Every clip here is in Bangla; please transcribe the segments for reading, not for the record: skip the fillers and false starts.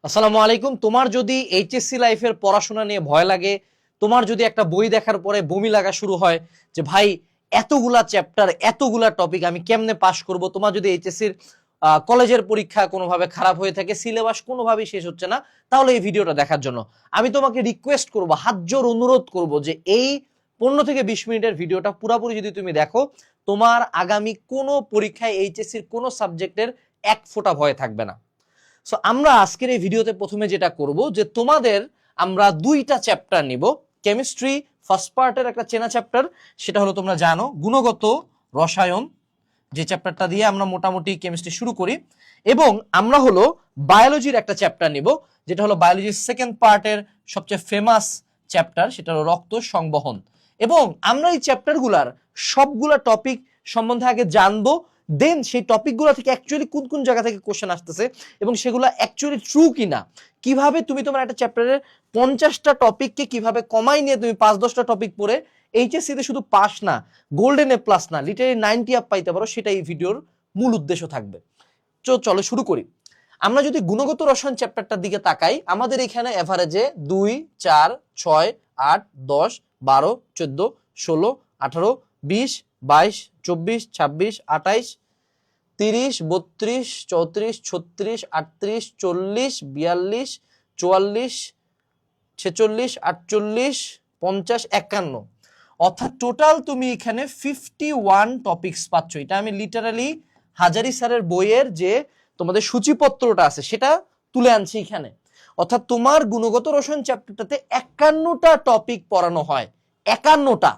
আসসালামু আলাইকুম। তোমার যদি এইচএসসি লাইফের পড়াশোনা নিয়ে ভয় লাগে, তোমার যদি একটা বই দেখার পরে বমি লাগা শুরু হয় যে ভাই এতগুলা চ্যাপ্টার এতগুলা টপিক আমি কেমনে পাশ করব, তোমার যদি এইচএসসির কলেজের পরীক্ষা কোনোভাবে খারাপ হয়ে থাকে, সিলেবাস কোনোভাবেই শেষ হচ্ছে না, তাহলে এই ভিডিওটা দেখার জন্য আমি তোমাকে রিকোয়েস্ট করব, হাত জোর অনুরোধ করব যে এই 15 থেকে 20 মিনিটের ভিডিওটা পুরোপুরি যদি তুমি দেখো, তোমার আগামী কোনো পরীক্ষায় এইচএসসির কোনো সাবজেক্টের এক ফোঁটা ভয় থাকবে না। সো আমরা আজকের এই ভিডিওতে প্রথমে যেটা করব যে তোমাদের আমরা দুইটা চ্যাপ্টার নিব। কেমিস্ট্রি ফার্স্ট পার্টের একটা চেনা চ্যাপ্টার, সেটা হলো তোমরা জানো গুণগত রসায়ন, যে চ্যাপ্টারটা দিয়ে আমরা মোটামুটি কেমিস্ট্রি শুরু করি। এবং আমরা হলো বায়োলজির একটা চ্যাপ্টার নিব, যেটা হলো বায়োলজির সেকেন্ড পার্টের সবচেয়ে ফেমাস চ্যাপ্টার, সেটা হলো রক্ত সংবহন। এবং আমরা এই চ্যাপ্টারগুলার সবগুলা টপিক সম্বন্ধে আগে জানবো, দেন সেই টপিকগুলো থেকে অ্যাকচুয়ালি কোন কোন জায়গা থেকে কোশ্চেন আসতেছে এবং সেগুলো অ্যাকচুয়ালি ট্রু কিনা, কিভাবে তুমি তোমার একটা চ্যাপ্টারের 50টা টপিককে কিভাবে কমাই নিয়ে তুমি 5-10টা টপিক পড়ে এইচএসসি তে শুধু পাস না, গোল্ডেন এ প্লাস না, লিটারালি 90 আপ পাইতে পারো, সেটা এই ভিডিওর মূল উদ্দেশ্য থাকবে। চলো শুরু করি। আমরা যদি গুণগত রসায়ন চ্যাপ্টারটার দিকে তাকাই, আমাদের এখানে এভারেজে 2, 4, 6, 8, 10, 12, 14, 16, 18, 20, 22, 24, 26, 28, 30, 32, 34, 36, 38, 40, 42, 44, 46, 48, 50, 51, অর্থাৎ টোটাল তুমি এখানে 51 টপিকস পাচ্ছ। এটা আমি লিটারালি হাজারি স্যারের বইয়ের যে তোমাদের সূচিপত্রটা আছে সেটা তুলে আনছি এখানে। অর্থাৎ তোমার গুণগত রসায়ন চ্যাপ্টারটাতে 51টা টপিক পড়ানো হয়, 51টা।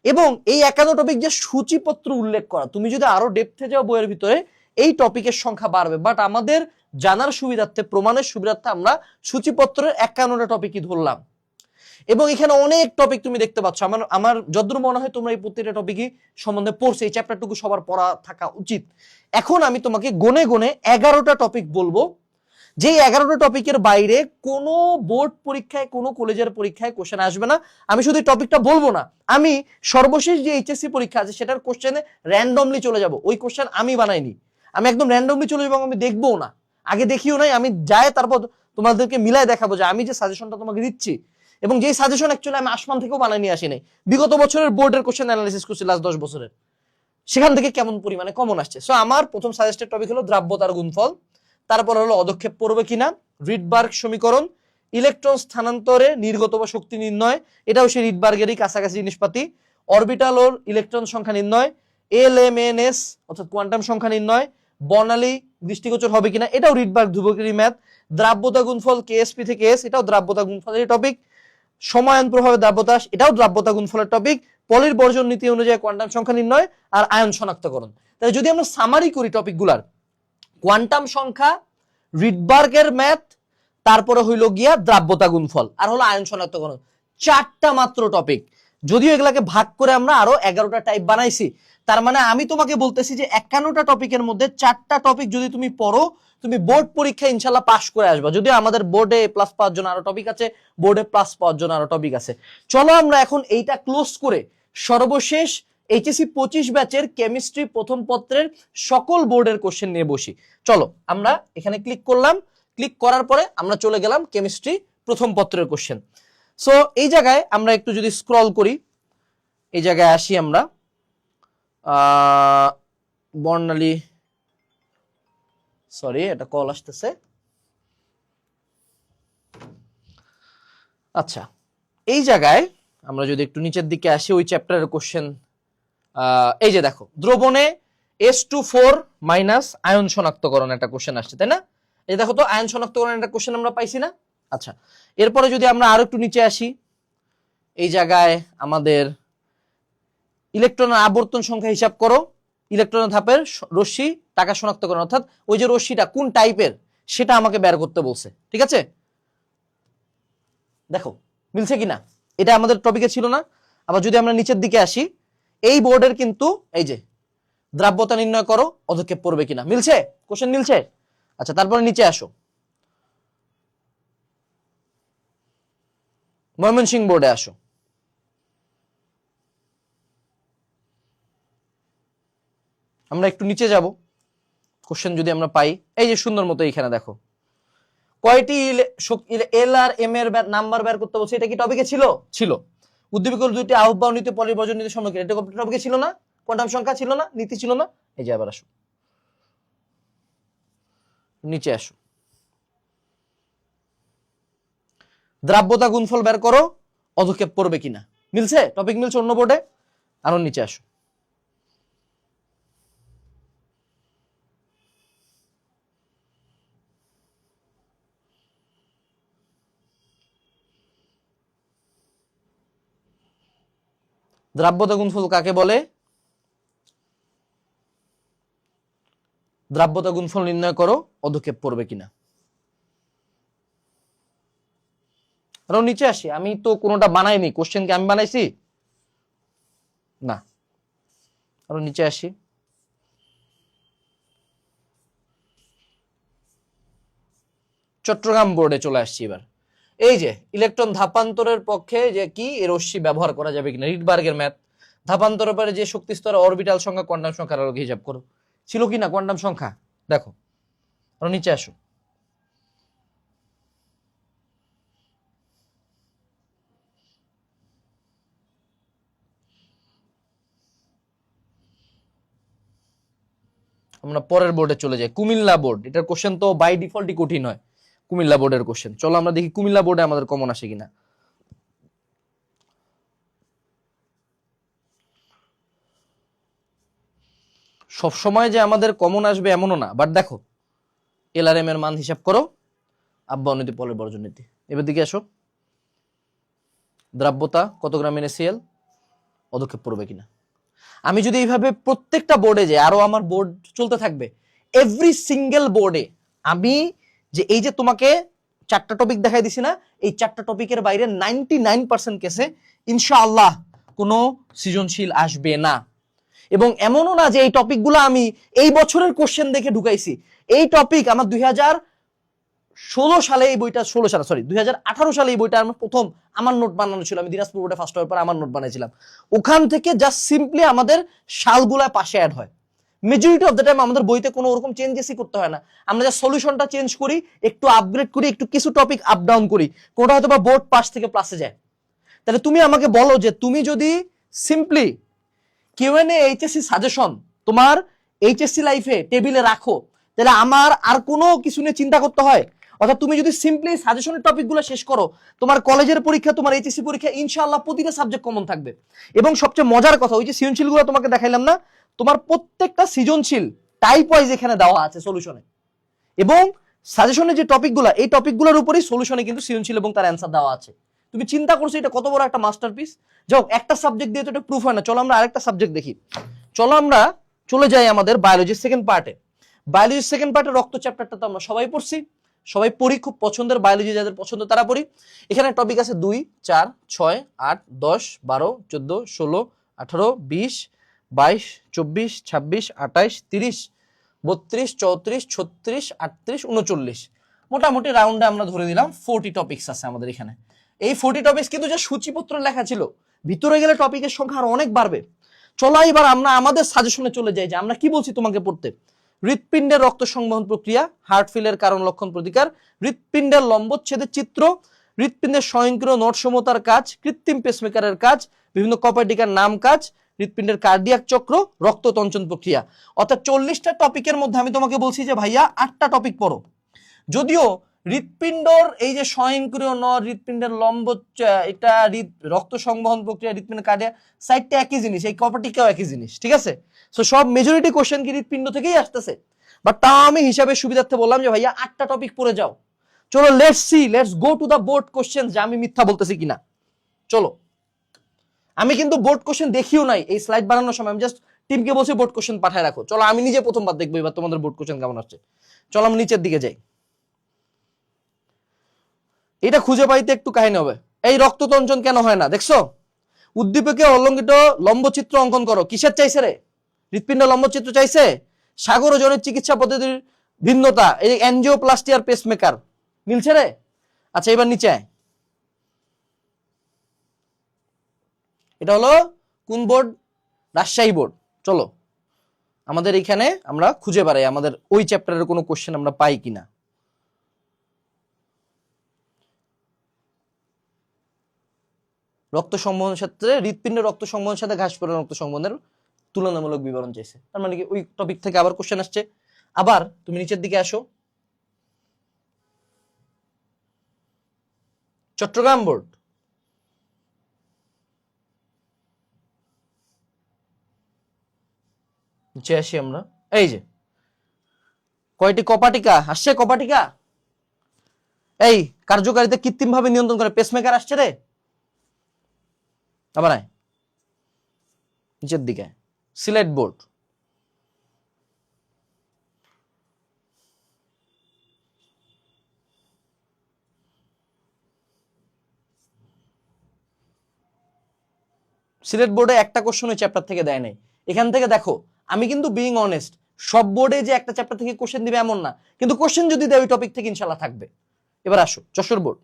এবং এই 51 টপিক যে সূচিপত্র উল্লেখ করা, তুমি যদি আরো ডেপথে যাও বইয়ের ভিতরে এই টপিকের সংখ্যা বাড়বে, বাট আমাদের জানার সুবিধার্থে, প্রমাণের সুবিধার্থে আমরা সূচিপত্রের 51টা টপিকই ধরলাম। এবং এখানে অনেক টপিক তুমি দেখতে পাচ্ছ। আমার যদ্দূর মনে হয় তোমরা এই প্রত্যেকটা টপিকই সম্বন্ধে পড়ছো, এই চ্যাপ্টারটুকু সবার পড়া থাকা উচিত। এখন আমি তোমাকে গনে গনে 11টা টপিক বলবো, যেই 11টা টপিকের বাইরে কোনো বোর্ড পরীক্ষায়, কোনো কলেজের পরীক্ষায় কোশ্চেন আসবে না। আমি শুধু টপিকটা বলবো না, আমি সর্বশেষ যে এইচএসসি পরীক্ষা আছে সেটার কোশ্চেনে র্যান্ডমলি চলে যাব। ওই কোশ্চেন আমি বানাইনি, আমি একদম র্যান্ডমলি চলে যাবো, আমি দেখবোও না, আগে দেখিও নাই, আমি যাই তারপর তোমাদেরকে মিলাই দেখাবো যে আমি যে সাজেশনটা তোমাকে দিচ্ছি এবং যেই সাজেশন অ্যাকচুয়ালি আমি আসমান থেকেও বানাই নিয়ে আসি নাই, বিগত বছরের বোর্ডের কোশ্চেন অ্যানালাইসিস করছি লাস্ট 10 বছরের, সেখান থেকে কেমন পরিমাণে কমন আসছে। সো আমার প্রথম সাজেস্টেড টপিক হলো দ্রাব্যতার গুণফল, তারপর হলো অদক্ষেপ পড়বে কিনা, রিডবার্গ সমীকরণ, ইলেকট্রন স্থানান্তরে নির্গত বা শক্তি নির্ণয়, এটাও সেই রিডবার্গেরই কাছাকাছি জিনিসপাতি, অরবিটাল ওর ইলেকট্রন সংখ্যা নির্ণয়, এলএমএনএস অর্থাৎ কোয়ান্টাম সংখ্যা নির্ণয়, বর্ণালী দৃষ্টিগোচর হবে কিনা, এটাও রিডবার্গ ধ্রুবকেরই ম্যাথ, দ্রাব্যতা গুণফল কেএসপি থেকে এস, এটাও দ্রাব্যতা গুণফলের টপিক, সমায়ন প্রভাবে দ্রাব্যতা, এটাও দ্রাব্যতা গুণফলের টপিক, পলির বর্জন নীতি অনুযায়ী কোয়ান্টাম সংখ্যা নির্ণয়, আর আয়ন শনাক্তকরণ। তাহলে যদি আমরা সামারি করি টপিকগুলার, কোয়ান্টাম সংখ্যা, রিডবার্গের ম্যাথ, তারপরে হইল গিয়া দ্রাব্যতা গুণফল, আর হলো আয়ন শনাক্তকরণ, 4টা মাত্র টপিক। যদিও এগুলাকে ভাগ করে আমরা আরো 11টা টাইপ বানাইছি, তার মানে আমি তোমাকে বলতেছি যে 51টা টপিকের মধ্যে 4টা টপিক যদি তুমি পড়ো, তুমি বোর্ড পরীক্ষা ইনশাল্লাহ পাশ করে আসবা। যদিও আমাদের বোর্ডে প্লাস পাওয়ার জন্য আরো টপিক আছে, বোর্ডে প্লাস পাওয়ার জন্য আরো টপিক আছে। চলো আমরা এখন এইটা ক্লোজ করে সর্বশেষ এইচএসসি 25 ব্যাচের কেমিস্ট্রি প্রথম পত্রের সকল বোর্ডের কোশ্চেন নিয়ে বসি। চলো আমরা এখানে ক্লিক করলাম, ক্লিক করার পরে আমরা চলে গেলাম কেমিস্ট্রি প্রথম পত্রের কোশ্চেন। সো এই জায়গায় আমরা একটু যদি স্ক্রল করি, এই জায়গায় আসি আমরা, বর্ণালী, সরি এটা কল আসতেছে। আচ্ছা, এই জায়গায় আমরা যদি একটু নিচের দিকে আসি, ওই চ্যাপ্টারের কোশ্চেন, এই যে দেখো দ্রবণে H2 4 মাইনাস আয়ন শনাক্তকরণ একটা কোশ্চেন আসছে, তাই না? এই দেখো তো আয়ন শনাক্তকরণ একটা কোশ্চেন আমরা পাইছি না? আচ্ছা, এরপরে যদি আমরা আরো একটু নিচে আসি, এই জায়গায় আমাদের ইলেকট্রনের আবর্তন সংখ্যা হিসাব করো, ইলেকট্রনের ধাপের রশ্মি টাকা শনাক্তকরণ, অর্থাৎ ওই যে রশ্মিটা কোন টাইপের সেটা আমাকে বের করতে বলছে। ঠিক আছে, দেখো মিলছে কিনা, এটা আমাদের টপিকে ছিল না। আবার যদি আমরা নিচের দিকে আসি, এই বোর্ডের কিন্তু এই যে দ্রাব্যতা নির্ণয় করো, অদক্ষেপ পড়বে কিনা, মিলছে, কোশ্চেন মিলছে। আচ্ছা, তারপরে নিচে আসো, ময়মনসিংহ বোর্ডে আসো, আমরা একটু নিচে যাব, কোশ্চেন যদি আমরা পাই, এই যে সুন্দর মতো এইখানে দেখো কয়টি এল আর এম এর নাম্বার বের করতে বলছে, এটা কি টপিকে ছিল? ছিল। উদ্দীপক দুইটি আহ্বান নীতি পরিবর্জন নীতি সম্পর্কে, এটা টপিকে ছিল না? কোয়ান্টাম সংখ্যা ছিল না? নীতি ছিল না? এই যে আবার আসো, নিচে আসো, দ্রাব্যতা গুণফল বের করো, অধক্ষেপ পড়বে কিনা। মিলছে? টপিক মিলছে অন্য বোর্ডে? আরো নিচে আসো, দ্রাব্যতা গুণফল কাকে বলে? দ্রাব্যতা গুণফল নির্ণয় করো, অধক্ষেপ পড়বে কিনা। আরো নিচে আসি, আমি তো কোনোটা বানাইনি, কোশ্চেন কি আমি বানাইছি? না। আরো নিচে আসি, চট্টগ্রাম বোর্ডে চলে আসছি এবার। এই যে ইলেকট্রন ধাপান্তরের পক্ষে যে কি রশ্মি ব্যবহার করা যাবে কিনা, রিডবার্গের ম্যাথ। ধাপান্তরের পরে যে শক্তি স্তরে অরবিটাল সংখ্যা কোয়ান্টাম সংখ্যার আলোকে হিসাব করো। ছিল কিনা কোয়ান্টাম সংখ্যা? দেখো, আরো নিচে আসো, আমরা পরের বোর্ডে চলে যাই, কুমিল্লা বোর্ড। এটার কোশ্চেন তো বাই ডিফল্টই কঠিন হয়, কুমিল্লা বোর্ডের কোশ্চেন। চলো আমরা দেখি কুমিল্লা বোর্ডে আমাদের কমন আসে কিনা। সবসময় যে আমাদের কমন আসবে এমনও না, বাট দেখো এলআরএম এর মান হিসাব করো, আহ্বান নীতি পরিবর্জন নীতি। এবার দিকে আসো, দ্রাব্যতা কত গ্রাম NaCl, অধক্ষেপ পড়বে কিনা। আমি যদি এইভাবে প্রত্যেকটা বোর্ডে যাই, আরো আমার বোর্ড চলতে থাকবে, এভরি সিঙ্গেল বোর্ডে আমি যে এই যে তোমাকে 4টা টপিক দেখাই দিছি না, এই 4টা টপিকের বাইরে 99% কেসে ইনশাআল্লাহ কোনো সৃজনশীল আসবে না। এবং এমনও না যে এই টপিকগুলো আমি এই বছরের কোশ্চেন দেখে ঢুকাইছি। এই টপিক আমার 2016 সালে এই বইটা, 2018 সালে এই বইটা আমার প্রথম আমার নোট বানানো ছিল। আমি দিনাজপুর বোর্ডে ফার্স্ট হওয়ার পর আমার নোট বানাইছিলাম। ওখান থেকে জাস্ট সিম্পলি আমাদের সালগুলা পাশে অ্যাড হয়। মেজরিটি অফ দ্য টাইম আমাদের বইতে কোনো ওরকম চেঞ্জেসই করতে হয় না। আমরা যা সলিউশনটা চেঞ্জ করি, একটু আপগ্রেড করি, একটু কিছু টপিক আপ ডাউন করি, কোনটা হয়তো বা বোর্ড পাস থেকে প্লাসে যায়। তাহলে তুমি আমাকে বলো যে তুমি যদি সিম্পলি কিউএনএ এইচএসসি সাজেশন তোমার এইচএসসি লাইফে টেবিলে রাখো, তাহলে আমার আর কোনো কিছু নিয়ে চিন্তা করতে হয়? অর্থাৎ তুমি যদি সিম্পলি সাজেশনের টপিকগুলো শেষ করো, তোমার কলেজের পরীক্ষা, তোমার এইচএসসি পরীক্ষা ইনশাআল্লাহ প্রতিটা সাবজেক্ট কমন থাকবে। এবং সবচেয়ে মজার কথা, ওই যে সৃজনশীলগুলো তোমাকে দেখাইলাম না, তোমার প্রত্যেকটা সৃজনশীল টাইপ ওয়াইজ এখানে দেওয়া আছে সলিউশনে। এবং সাজেশনের যে টপিকগুলো, এই টপিকগুলোর উপরেই সলিউশনে কিন্তু সৃজনশীল এবং তার অ্যান্সার দেওয়া আছে। তুমি চিন্তা করছো এটা কত বড় একটা মাস্টারপিস। যাও, একটা সাবজেক্ট দিয়ে তো এটা প্রুফ হয় না। চলো আমরা আরেকটা সাবজেক্ট দেখি। চলো আমরা চলে যাই আমাদের বায়োলজির সেকেন্ড পার্টে। বায়োলজির সেকেন্ড পার্টে রক্ত চ্যাপ্টারটা তো আমরা সবাই পড়ছি, সবাই পড়ি, খুব পছন্দের, বায়োলজি যাদের পছন্দ তারা পড়ি। এখানে টপিক আছে 2, 4, 6, 8, 10, 12, 14, 16, 18, 20, 22, 24, 26, 28, 30, 32, 34, 36, 38, 39, মোটামুটি রাউন্ডে আমরা ধরে দিলাম 40 টপিকস আছে আমাদের এখানে। এই 40 টপিকস কিন্তু যে সূচিপত্র লেখা ছিল, ভিতরে গেলে টপিকের সংখ্যা আরো অনেক বাড়বে। চলো এবার আমরা আমাদের সাজেশনে চলে যাই যে আমরা কি বলছি তোমাকে পড়তে। হৃৎপিণ্ডের রক্ত সংবহন প্রক্রিয়া, হার্ট ফেলের কারণ লক্ষণ প্রতিকার, হৃৎপিণ্ডের লম্বচ্ছেদের চিত্র, হৃৎপিণ্ডের স্বয়ংক্রিয় নট সমতার কাজ, কৃত্রিম পেসমেকারের কাজ, বিভিন্ন কপার্টিকার নাম কাজ, হৃৎপিণ্ডের কার্ডিয়াক চক্র, রক্ততঞ্চন প্রক্রিয়া। অর্থাৎ 40টা টপিকের মধ্যে আমি তোমাকে বলছি যে ভাইয়া 8টা টপিক পড়ো। যদিও হৃৎপিণ্ডর এই যে স্বয়ংক্রিয় নট, হৃৎপিণ্ডের লম্ব, এটা রক্ত সংবহন প্রক্রিয়া, হৃৎপিণ্ডের কার্ডিয়া, সাইডটা একই জিনিস, এই কপার্টিকাও একই জিনিস, ঠিক আছে। সো সব মেজরিটি কোশ্চেন কি হৃৎপিণ্ড থেকেই আসতেছে, বাট তাও আমি হিসাবে সুবিধার্থে বললাম যে ভাইয়া 8টা টপিক পড়ে যাও। চলো let's go to the board question, যে আমি মিথ্যা বলতেছি কিনা। চলো, আমি কিন্তু বোর্ড কোশ্চেন দেখিও নাই এই স্লাইড বানানোর সময়, আমি জাস্ট টিমকে বলছি বোর্ড কোশ্চেন পাঠায় রাখো। চলো আমি নিজে প্রথমবার দেখবো এবার তোমাদের বোর্ড কোশ্চেন কেমন আসছে। চলো আমি নিচের দিকে যাই, এটা খুঁজে পাইতে একটু কাহিনী হবে। এই রক্ততঞ্চন কেন হয় না দেখছো? উদ্দীপকে অলঙ্কিত লম্বচিত্র অঙ্কন করো। কিসের চাইছে রে? হৃৎপিণ্ড লম্বচিত্র চাইছে। সাগর ও জনের চিকিৎসা পদ্ধতির ভিন্নতা, এই অ্যানজিওপ্লাস্টি আর পেসমেকার, মিলছে রে? আচ্ছা এবার নিচে আয়। এটা হলো কোন বোর্ড? রাজশাহী বোর্ড। চলো আমাদের এখানে আমরা খুঁজে বেড়াই আমাদের ওই চ্যাপ্টারের কোনো কোশ্চেন আমরা পাই কিনা। রক্ত সংবহনের ক্ষেত্রে হৃৎপিণ্ডের রক্ত সংবহনের সাথে ঘাসফুলের রক্ত সংবহনের তুলনামূলক বিবরণ চাইছে। তার মানে কি ওই টপিক থেকে আবার কোশ্চেন আসছে। আবার তুমি নিচের দিকে আসো, চট্টগ্রাম বোর্ড, নিচে আসি আমরা। এই যে কয়টি কপাটিকা আসছে, কপাটিকা এই কার্যকারিতা কৃত্রিম ভাবে নিয়ন্ত্রণ করে, পেসমেকার আসছে রে। আবার নিচের দিকে সিলেট বোর্ড, সিলেট বোর্ডে একটা কোশ্চেন ওই চ্যাপ্টার থেকে দেয় নাই। এখান থেকে দেখো, আমি কিন্তু বিইং অনেস্ট, সব বোর্ডে যে একটা চ্যাপ্টার থেকে কোশ্চেন দিবে এমন না, কিন্তু কোশ্চেন যদি দেয় ওই টপিক থেকে ইনশাআল্লাহ থাকবে। এবার আসো যশোর বোর্ড,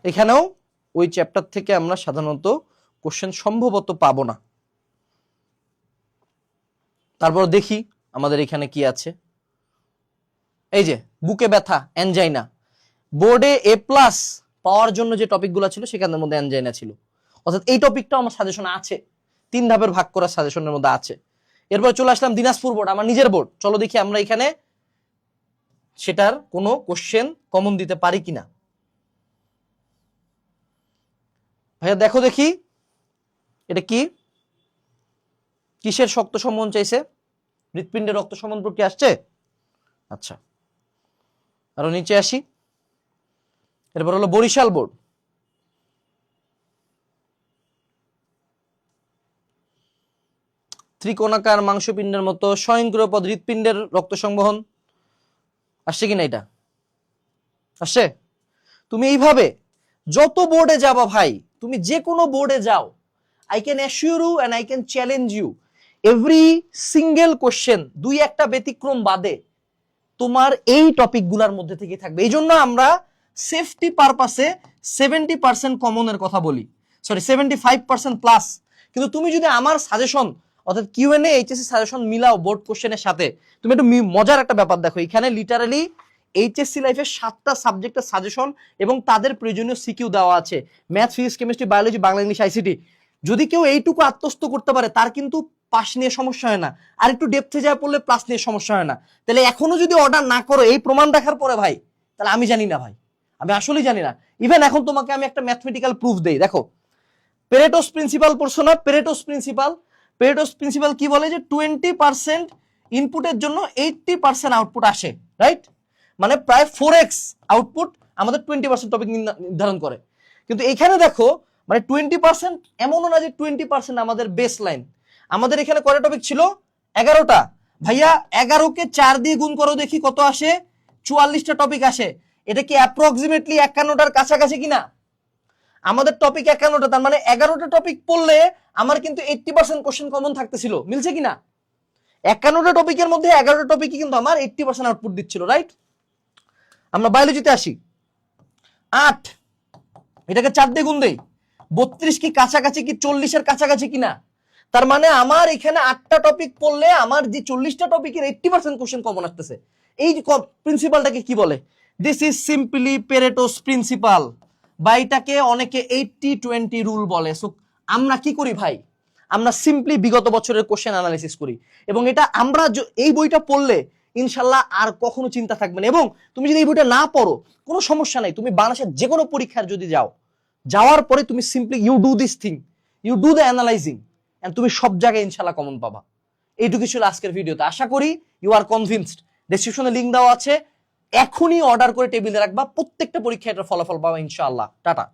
এখানেও ওই চ্যাপ্টার থেকে আমরা সাধারণত কোশ্চেন সম্ভবত পাবো না। তারপর দেখি আমাদের এখানে কি আছে। এই যে বুকে ব্যথা, অ্যানজাইনা, বোর্ডে এ প্লাস পাওয়ার জন্য যে টপিকগুলো ছিল সেখানের মধ্যে অ্যানজাইনা ছিল, অর্থাৎ এই টপিকটাও আমার সাজেশনে আছে, 3 ধাপের ভাগ করা সাজেশনের মধ্যে আছে। এরপর চলে আসলাম দিনাজপুর বোর্ড, আমার নিজের বোর্ড। চলো দেখি আমরা এখানে সেটার কোনো কোশ্চেন কমন দিতে পারি কিনা। ভাইয়া দেখো দেখি এটা কি, কিসের শক্ত সম্বন্ধ চাইছে, হৃৎপিণ্ডের রক্ত সম্বন্ধ প্রক্রিয়া আসছে। আচ্ছা, আরো নিচে আসি। এরপর হলো বরিশাল বোর্ড, ত্রিকোণাকার মাংসপিণ্ডের মতো স্বয়ংক্রিয়পদ হৃৎপিণ্ডের রক্ত সংবহন আসছে কিনা, এটা আসছে। তুমি এইভাবে যত বোর্ডে যাবা ভাই, তুমি যে কোনো বোর্ডে যাও, I can assure you and I can challenge you, every single question 2-1টা ব্যতিক্রম বাদে তোমার এই টপিকগুলোর মধ্যে থেকে থাকবে। এই জন্য আমরা সেফটি পারপাসে 70% কমনের কথা বলি, সরি 75% প্লাস। কিন্তু তুমি যদি আমার সাজেশন অর্থাৎ কিউএনএ এইচএসসি সাজেশন মিলাও বোর্ড কোশ্চেনের সাথে, তুমি একটু মজার একটা ব্যাপার দেখো, এখানে লিটারালি এইচএসসি লাইফের 7টা সাবজেক্টের সাজেশন এবং তাদের প্রয়োজনীয় সিকিউ দেওয়া আছে, math, physics, chemistry, biology, Bangla, English, ICT. যদি কেউ এইটুকু আত্মস্থ করতে পারে তার কিন্তু পাস নিয়ে সমস্যা হয় না, আর একটু ডেপথে যায় পড়লে প্লাস নিয়ে সমস্যা হয় না। তাহলে এখনো যদি অর্ডার না করো এই প্রমাণ দেখার পরে ভাই, তাহলে আমি জানি না ভাই, আমি আসলেই জানি না। ইভেন এখন তোমাকে আমি একটা ম্যাথমেটিক্যাল প্রুফ দেই, দেখো পেরেটোস প্রিন্সিপাল পড়ছো না, পেরেটোস প্রিন্সিপাল কি বলে যে 20% ইনপুটের জন্য 80% আউটপুট আসে, রাইট? মানে প্রায় 4x আউটপুট আমাদের 20% টপিক নির্ধারণ করে। কিন্তু এখানে দেখো মানে 20% এমনও না যে 20% আমাদের বেস লাইন। আমাদের এখানে কয়টা টপিক ছিল? 11টা। ভাইয়া 11কে 4 দিয়ে গুণ করো দেখি কত আসে, 44টা টপিক আসে। এটা কি অ্যাপ্রক্সিমেটলি 51টার কাছাকাছি কিনা? আমাদের টপিক 51টা, তার মানে 11টা টপিক পড়লে আমার কিন্তু 80% কোশ্চেন কমন থাকতেছিল, মিলছে কিনা? 51টা টপিকের মধ্যে 11টা টপিকই কিন্তু আমার 80% আউটপুট দিচ্ছিল, রাইট? আমরা বায়োলজিতে আসি, 8, এটাকে 4 দিয়ে গুণ দেই, 32 কি কাছাকাছি কি 40-এর কাছাকাছি কিনা? তার মানে আমার এখানে 8টা টপিক পড়লে আমার যে 40টা টপিকের 80% কোশ্চেন কমন আসতেছে। এই প্রিন্সিপালটাকে কি বলে? দিস ইজ সিম্পলি পেরেটোস প্রিন্সিপাল, বা এটাকে অনেকে 80-20 রুল বলে। সো আমরা কি করি ভাই, আমরা সিম্পলি বিগত বছরের কোশ্চেন অ্যানালাইসিস করি, এবং এটা আমরা এই বইটা পড়লে ইনশাল্লাহ আর কখনো চিন্তা থাকবে না। এবং তুমি যদি এই বইটা না পড়ো কোনো সমস্যা নাই, তুমি বাংলাদেশের যে কোনো পরীক্ষার যদি যাও, যাওয়ার পরে তুমি simply you do this thing, you do the analysing, and তুমি সব জায়গায় ইনশাল্লাহ কমন পাবা। এইটুকু ছিল আজকের ভিডিওতে, আশা করি ইউ আর কনভিন্সড। ডেসক্রিপশনে লিঙ্ক দেওয়া আছে, এখনই অর্ডার করে টেবিলে রাখবা, প্রত্যেকটা পরীক্ষায় এটার ফলাফল পাবা ইনশাআল্লাহ। টাটা।